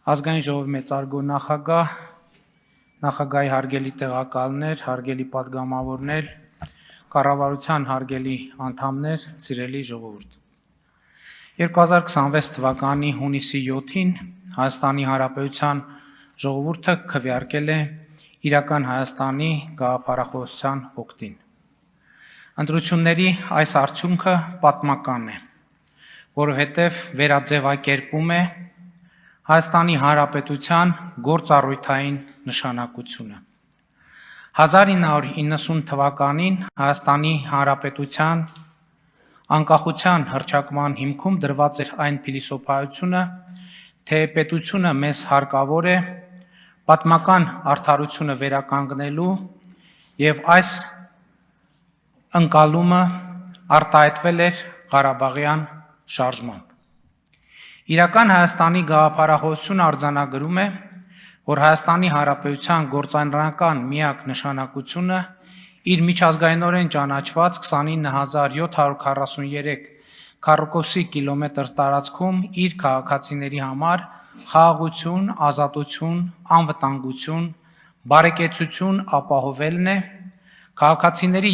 Ազգային ժողովի մեծարգո նախագահ, նախագահի հարգելի տեղակալներ, հարգելի պատգամավորներ, կառավարության հարգելի անդամներ, սիրելի ժողովուրդ։ 2026 թվականի հունիսի 7-ին Հայաստանի Հանրապետության ժողովուրդը քվեարկել է իրական Հայաստանի գաղափարախոսության օգտին։ Ընտրությունների այս արդյունքը պատմական է, որովհետև վերաձևակերպում է Հայաստանի Հանրապետության գործառույթային նշանակությունը։ 1990 թվականին Հայաստանի Հանրապետության անկախության հռչակման հիմքում դրված էր այն փիլիսոփայությունը, թե պետությունը մեզ հարկավոր է պատմական արդարությունը վերականգնելու եւ այս ընկալումը արտահայտվել էր Ղարաբաղյան շարժմամբ։ Իրական Հայաստանի գաղափարախոսությունը արձանագրում է, որ Հայաստանի Հանրապետության գործնական միակ նշանակությունը իր միջազգայինորեն ճանաչված 29743 քառակուսի կիլոմետր տարածքում իր քաղաքացիների համար խաղաղություն, ազատություն, անվտանգություն, բարեկեցություն ապահովելն է, քաղաքացիների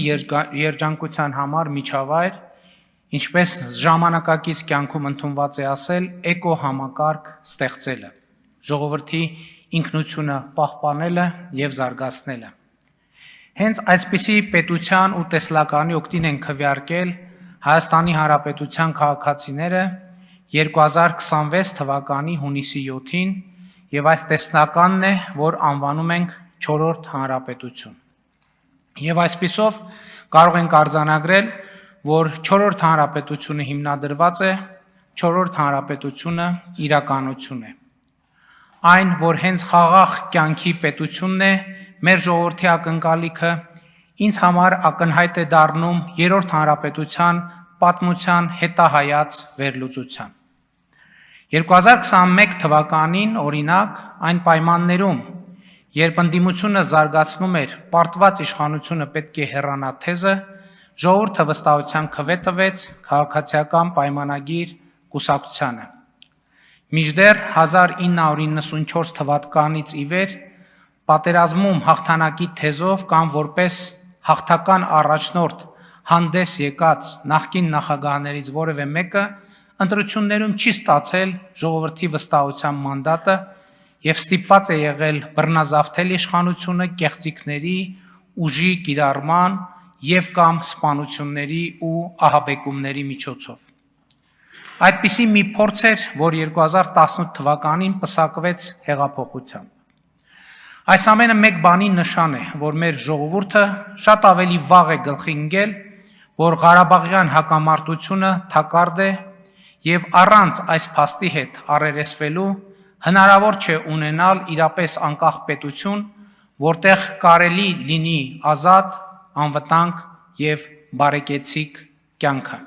երջանկության համար միջավայր, ինչպես ժամանակակից կյանքում ընդունված է ասել, էկո համակարգ ստեղծելը, ժողովրդի ինքնությունը պահպանելը եւ զարգացնելը։ Հենց այսպիսի պետության ու տեսլականի օգտին են քվեարկել Հայաստանի Հանրապետության քաղաքացիները 2026 թվականի հունիսի 7-ին եւ այս տեսլականն է, որ անվանում ենք 4-րդ հանրապետություն։ Եվ այսպիսով կարող ենք արձանագրել, որ 4-րդ հանրապետությունը հիմնադրված է, 4-րդ հանրապետությունը իրականություն է։ Այն, որ հենց խաղաղ կյանքի պետությունն է, մեր ժողովրդի ակնկալիքը, ինձ համար ակնհայտ է դառնում 3-րդ հանրապետության պատմության հետահայաց վերլուծության։ 2021 թվականին, օրինակ, այն պայմաններում, երբ ընդդիմությունը զարգացնում էր պարտված իշխանությունը պետք է հեռանա թեզը, ժողովուրդը վստահության քվե տվեց քաղաքացիական պայմանագիր կուսակցությանը։ Մինչդեռ 1994 թվականից ի վեր պատերազմում հաղթանակի թեզով կամ որպես հաղթական առաջնորդ հանդես եկած նախկին նախագահներից որևէ մեկը ընտրություններում չի ստացել ժողովրդի վստահության մանդատը եւ ստիպված է եղել բռնազավթել իշխանությունը կեղծիքների, ուժի կիրառման եւ կամ սպանությունների ու ահաբեկումների միջոցով։ Այդպիսի մի փորձ էր, որ 2018 թվականին պսակվեց հեղափոխությամբ։ Այս ամենը մեկ բանի նշան է, որ մեր ժողովուրդը շատ ավելի վաղ է գլխի ընկել, որ Ղարաբաղյան հակամարտությունը թակարդ է եւ առանց այս փաստի հետ առերեսվելու հնարավոր չէ ունենալ իրապես անկախ պետություն, որտեղ կարելի լինի ազատ, անվտանգ եւ բարեկեցիկ կյանքը։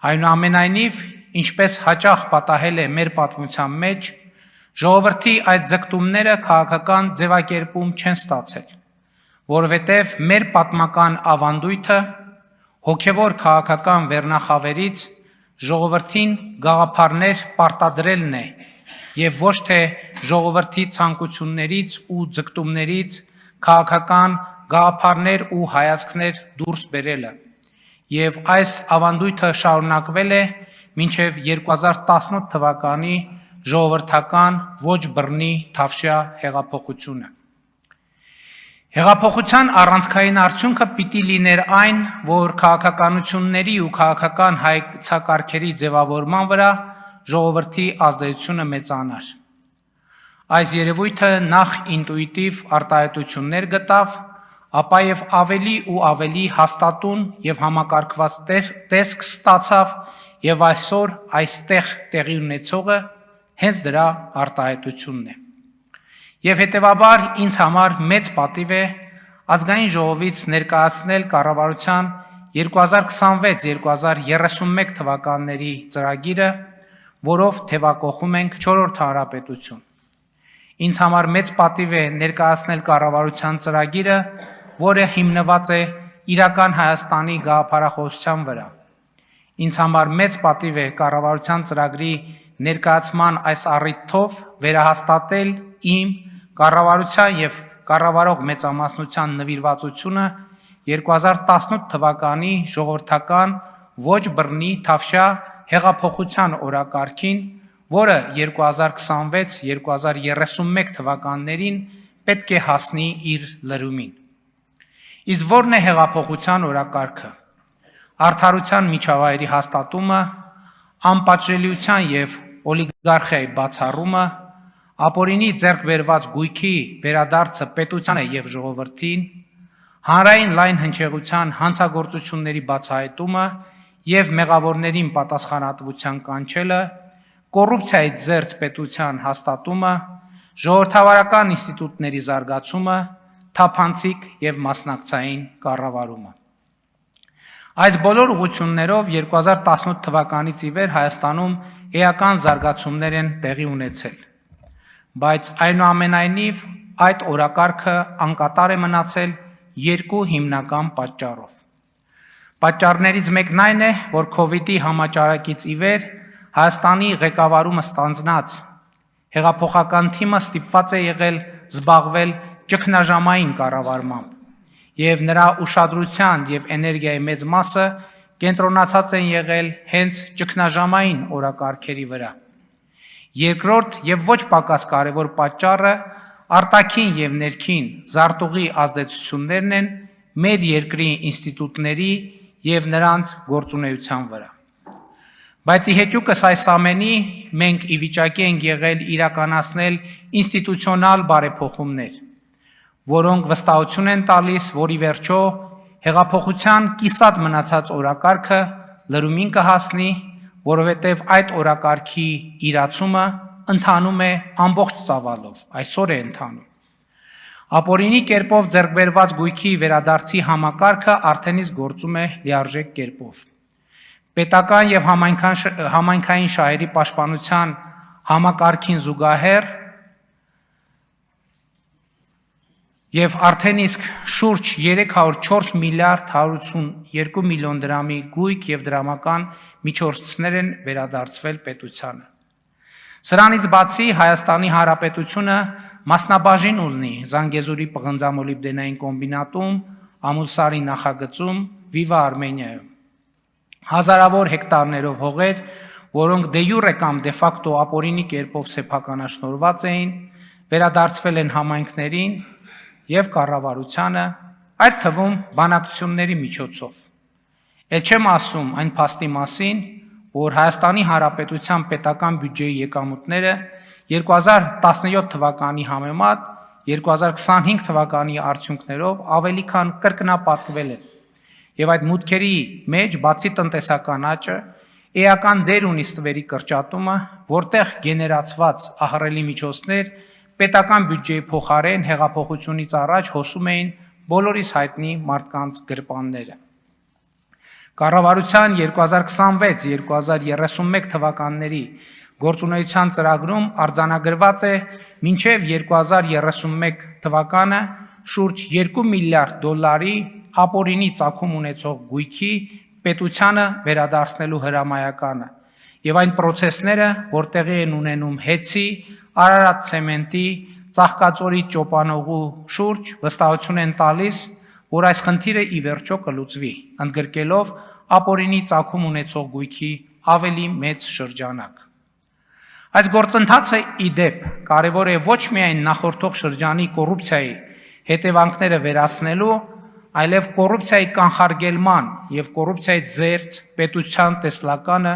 Այնուամենայնիվ, ինչպես հաճախ պատահել է մեր պատմության մեջ, ժողովրդի այս ձգտումները քաղաքական ձևակերպում չեն ստացել, որովհետև մեր պատմական ավանդույթը հոգևոր քաղաքական վերնախավերից ժողովրդին գաղափարներ պարտադրելն է եւ ոչ թե ժողովրդի ցանկություններից ու ձգտումներից քաղաքական գաղափարներ ու հայացքներ դուրս բերելը։ Եվ այս ավանդույթը շարունակվել է մինչև 2018 թվականի ժողովրդական ոչ բռնի Թավշյա հեղափոխությունը։ Հեղափոխության առանցքային արդյունքը պիտի լիներ այն, որ քաղաքականությունների ու քաղաքական հայեցակարգերի ձևավորման վրա ժողովրդի ազդեցությունը մեծանար։ Այս երևույթը նախ ինտուիտիվ արտահայտություններ գտավ, ապա եւ ավելի ու ավելի հաստատուն եւ համակարգված տեսք ստացավ եւ այսօր այստեղ տեղի ունեցողը հենց դրա արտահայտությունն է։ Եվ հետեւաբար ինձ համար մեծ պատիվ է ազգային ժողովից ներկայացնել կառավարության 2026-2031 թվականների ծրագիրը, որով թևակողում ենք 4-րդ հանրապետություն։ Ինձ համար մեծ պատիվ է ներկայացնել կառավարության ծրագիրը, որը հիմնված է իրական Հայաստանի գաղափարախոսության վրա։ Ինձ համար մեծ պատիվ է կառավարության ծրագրի ներկայացման այս առիթով վերահաստատել իմ կառավարության եւ կառավարող մեծամասնության նվիրվածությունը 2018 թվականի ժողովրդական ոչ բռնի թավշյա հեղափոխության օրակարգին, որը 2026-2031 թվականներին պետք է հասնի իր լրումին։ Իսկ ո՞րն է հեղափոխության օրակարգը։ Արդարության միջավայրի հաստատումը, անպատժելիության եւ օլիգարխիայի բացառումը, ապօրինի ձեռք բերված գույքի վերադարձը պետությանը եւ ժողովրդին, հանրային լայն հնչեղության հանցագործությունների բացահայտումը եւ մեղավորներին պատասխանատվության կանչելը, կոռուպցիայի զերծ պետության հաստատումը, ժողովրդավարական ինստիտուտների զարգացումը, թափանցիկ եւ մասնակցային կառավարումը։ Այս բոլոր ուղղություններով 2018 թվականից ի վեր Հայաստանում էական զարգացումներ են տեղի ունեցել, բայց այնուամենայնիվ այդ օրակարգը անկատար է մնացել երկու հիմնական պատճառով։ Պատճառներից մեկն այն է, որ COVID-ի համաճարակից ի վեր Հայաստանի ղեկավարումը ստանձնած հեղափոխական թիմը ստիպված է եղել զբաղվել ճգնաժամային կառավարմամբ, եւ նրա ուշադրության եւ էներգիայի մեծ մասը կենտրոնացած են եղել հենց ճգնաժամային օրակարգերի վրա։ Երկրորդ եւ ոչ պակաս կարևոր պատճառը արտաքին եւ ներքին զարտուղի ազդեցություններն են մեր երկրի ինստիտուտների եւ նրանց գործունեության վրա։ Բայց ի հետյուկս այս ամենի մենք ի վիճակի ենք եղել իրականացնել ինստիտուցիոնալ բարեփոխումներ, որոնք վստահություն են տալիս, որ ի վերջո հեղափոխության կիսատ մնացած օրակարգը լրումին կհասնի, որովհետև այդ օրակարգի իրացումը ընթանում է ամբողջ ծավալով, այսօր է ընթանում։ Ապօրինի կերպով ձեռք բերված գույքի վերադարձի համակարգը արդեն իսկ գործում է լիարժեք կերպով։ Պետական եւ համայնքային շահերի պաշտպանության համակարգին զուգահեռ եւ արդեն իսկ շուրջ 304 միլիարդ 182 միլիոն դրամի գույք եւ դրամական միջոցներ են վերադարձվել պետությանը։ Սրանից բացի Հայաստանի Հանրապետությունը մասնաբաժին ունի Զանգեզուրի պղնձամոլիբդենային կոմբինատում, Ամուլսարի նախագծում, Viva Armenia-ում։ Հազարավոր հեկտարներով հողեր, որոնք դե յուրե կամ դե ֆակտո ապօրինի կերպով սեփականաշնորհված էին, վերադարձվել են համայնքներին եւ կառավարությանը, այդ թվում բանակցությունների միջոցով։ Էլ չեմ ասում այն փաստի մասին, որ Հայաստանի Հանրապետության պետական բյուջեի եկամուտները 2017 թվականի համեմատ 2025 թվականի արդյունքներով ավելի քան կրկնապատկվել են, եւ այդ մուտքերի մեջ բացի տնտեսական աճը, էական դեր ունի ստվերի կրճատումը, որտեղ գեներացված ահռելի միջոցներ պետական բյուջեի փոխարեն հեղափոխությունից առաջ հոսում էին բոլորիս հայտնի մարդկանց գրպանները։ Կառավարության 2026-2031 թվականների գործունեության ծրագրում արձանագրված է մինչև 2031 թվականը շուրջ 2 միլիարդ դոլարի ապօրինի ծագում ունեցող գույքի պետությանը վերադարձնելու հրամայականը եւ այն պրոցեսները, որ տեղի են ունենում Հեցի, Արարատ ցեմենտի, Ծաղկածորի ճոպանողու շուրջ վստահություն են տալիս, որ այս խնդիրը ի վերջո կլուծվի, ընդգրկելով ապօրինի ծագում ունեցող գույքի ավելի մեծ շրջանակ։ Այս գործընթացը ի դեպ կարևոր է ոչ միայն նախորդող շրջանի կոռուպցիայի հետևանքները վերացնելու, այլև կոռուպցիայի կանխարգելման եւ կոռուպցիայի զերծ պետության տեսլականը